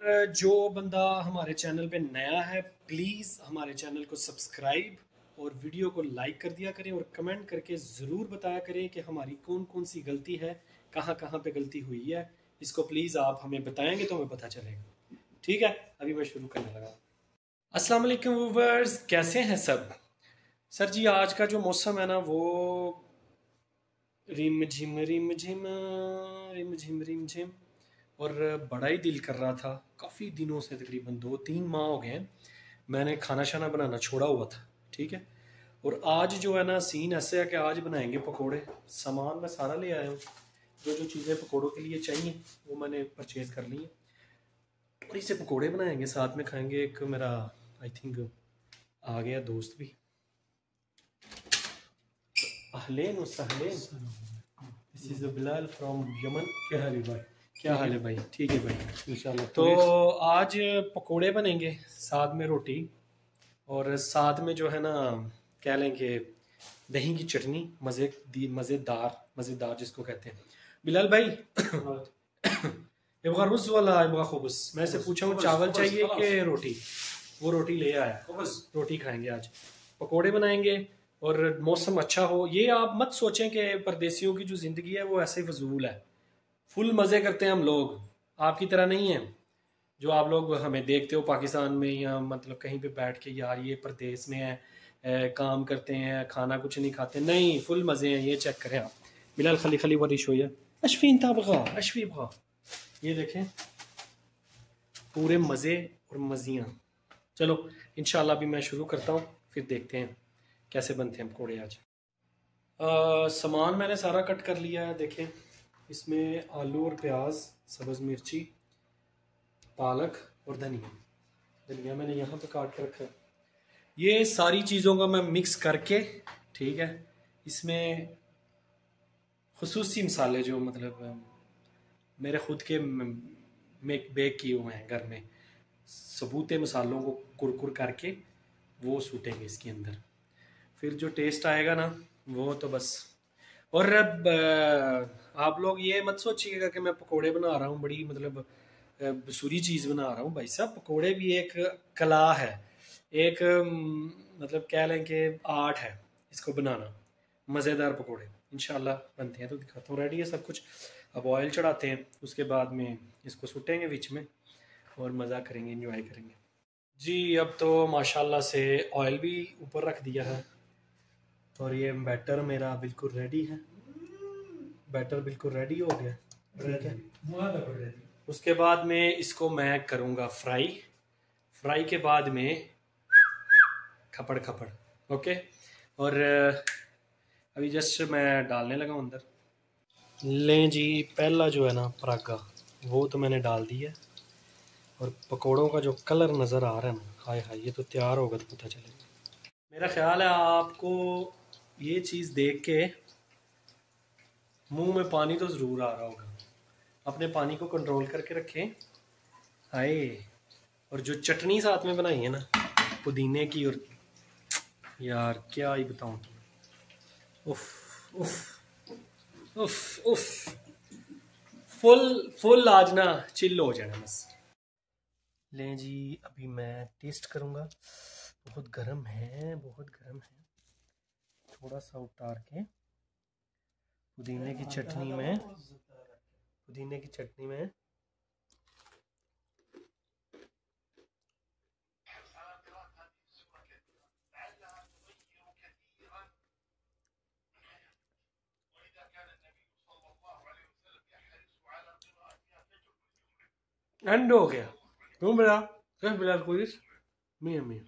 जो बंदा हमारे चैनल पे नया है प्लीज़ हमारे चैनल को सब्सक्राइब और वीडियो को लाइक कर दिया करें और कमेंट करके ज़रूर बताया करें कि हमारी कौन कौन सी गलती है, कहाँ कहाँ पे गलती हुई है। इसको प्लीज़ आप हमें बताएंगे तो हमें पता चलेगा। ठीक है, अभी मैं शुरू करने लगा। अस्सलाम वालेकुम व्यूवर्स, कैसे हैं सब? सर जी, आज का जो मौसम है ना वो रिम झिम रिम झिम रिम झिम रिम झिम, और बड़ा ही दिल कर रहा था। काफ़ी दिनों से, तकरीबन 2-3 माह हो गए हैं, मैंने खाना शाना बनाना छोड़ा हुआ था। ठीक है, और आज जो है ना सीन ऐसे है कि आज बनाएंगे पकोड़े। सामान मैं सारा ले आया हूँ, जो जो चीज़ें पकोड़ों के लिए चाहिए वो मैंने परचेज़ कर ली हैं, और इससे पकोड़े बनाएंगे, साथ में खाएंगे। एक मेरा आई थिंक आ गया दोस्त भी। अहलेन व सहलेन, this is Bilal from Yemen. क्या हाल है भाई? क्या हाल है भाई? ठीक है भाई, इंशाल्लाह। तो आज पकोड़े बनेंगे, साथ में रोटी, और साथ में जो है ना कह लें कि दही की चटनी, मज़ेदार जिसको कहते हैं। बिलाल भाई इबगा रुज़ वाला इबगा खुबस, मैं से पूछा हूँ चावल चाहिए कि रोटी? वो रोटी ले आया, रोटी खाएंगे आज। पकोड़े बनाएंगे और मौसम अच्छा हो। ये आप मत सोचें कि परदेसियों की जो ज़िंदगी है वो ऐसे ही फजूल है। फुल मज़े करते हैं हम लोग, आपकी तरह नहीं है जो आप लोग हमें देखते हो पाकिस्तान में, या मतलब कहीं पे बैठ के यार ये परदेस में है, काम करते हैं, खाना कुछ नहीं खाते। नहीं, फुल मज़े हैं। ये चेक करें आप। बिलाल खली खली वरिश हो या अशफीन ताबगा अशफी बगा, ये देखें पूरे मज़े और मज़ियाँ। चलो इंशाल्लाह अभी मैं शुरू करता हूँ, फिर देखते हैं कैसे बनते हैं पकौड़े आज। सामान मैंने सारा कट कर लिया है। देखें, इसमें आलू और प्याज, सब्ज़ मिर्ची, पालक और धनिया मैंने यहाँ पे काट के रखा है। ये सारी चीज़ों का मैं मिक्स करके, ठीक है, इसमें खुसूसी मसाले जो मतलब मेरे ख़ुद के बेक किए हुए हैं घर में, सबूते मसालों को कुरकुर करके वो सूटेंगे इसके अंदर। फिर जो टेस्ट आएगा ना वो तो बस। और अब आप लोग ये मत सोचिएगा कि मैं पकोड़े बना रहा हूँ, बड़ी मतलब बसूरी चीज़ बना रहा हूँ। भाई साहब, पकोड़े भी एक कला है, एक मतलब कह लें कि आर्ट है इसको बनाना। मज़ेदार पकोड़े इंशाल्लाह बनते हैं तो दिखाता हूँ। रेडी है सब कुछ। अब ऑयल चढ़ाते हैं, उसके बाद में इसको सुटेंगे बीच में और मज़ा करेंगे, एंजॉय करेंगे जी। अब तो माशाल्लाह से ऑयल भी ऊपर रख दिया है और ये बैटर मेरा बिल्कुल रेडी है। बैटर बिल्कुल रेडी हो गया, ठीक है। उसके बाद में इसको मैं करूँगा फ्राई। फ्राई के बाद में खपड़ खपड़, ओके। और अभी जस्ट मैं डालने लगा हूँ अंदर। लें जी, पहला जो है ना परागा वो तो मैंने डाल दिया, और पकोड़ों का जो कलर नज़र आ रहा है ना, हाय हाय, ये तो तैयार होगा तो पता चलेगा। मेरा ख्याल है आपको ये चीज़ देख के मुंह में पानी तो ज़रूर आ रहा होगा। अपने पानी को कंट्रोल करके रखें। हाय, और जो चटनी साथ में बनाई है ना पुदीने की, और यार क्या ही बताऊँ। उफ उफ उफ उफ, फुल आज ना चिल हो जाना बस। लें जी, अभी मैं टेस्ट करूँगा। बहुत गर्म है, बहुत गर्म है। थोड़ा सा उतार के पुदीने की चटनी में, पुदीने की चटनी में एंड हो गया। क्यों बेटा, कैसे बिलाल पुलिस मियाँ मियाँ।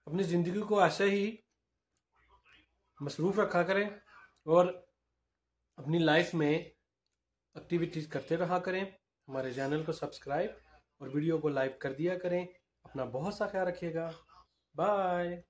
अपनी ज़िंदगी को ऐसे ही मसरूफ़ रखा करें और अपनी लाइफ में एक्टिविटीज़ करते रहा करें। हमारे चैनल को सब्सक्राइब और वीडियो को लाइक कर दिया करें। अपना बहुत सा ख्याल रखिएगा। बाय।